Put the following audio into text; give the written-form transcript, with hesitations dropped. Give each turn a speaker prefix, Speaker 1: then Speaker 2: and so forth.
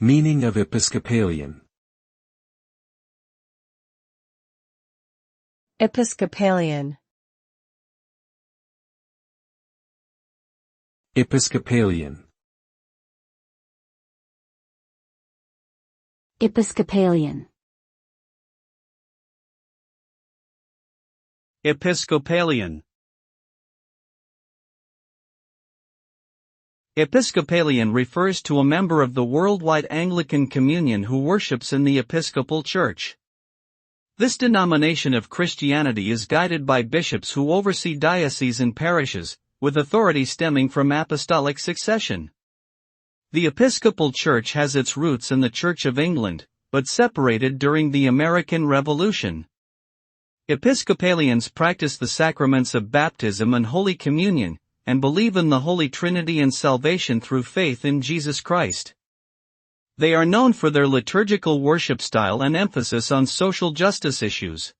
Speaker 1: Meaning of Episcopalian.
Speaker 2: Episcopalian.
Speaker 1: Episcopalian.
Speaker 3: Episcopalian.
Speaker 4: Episcopalian. Episcopalian refers to a member of the worldwide Anglican Communion who worships in the Episcopal Church. This denomination of Christianity is guided by bishops who oversee dioceses and parishes, with authority stemming from apostolic succession. The Episcopal Church has its roots in the Church of England, but separated during the American Revolution. Episcopalians practice the sacraments of baptism and Holy Communion, and believe in the Holy Trinity and salvation through faith in Jesus Christ. They are known for their liturgical worship style and emphasis on social justice issues.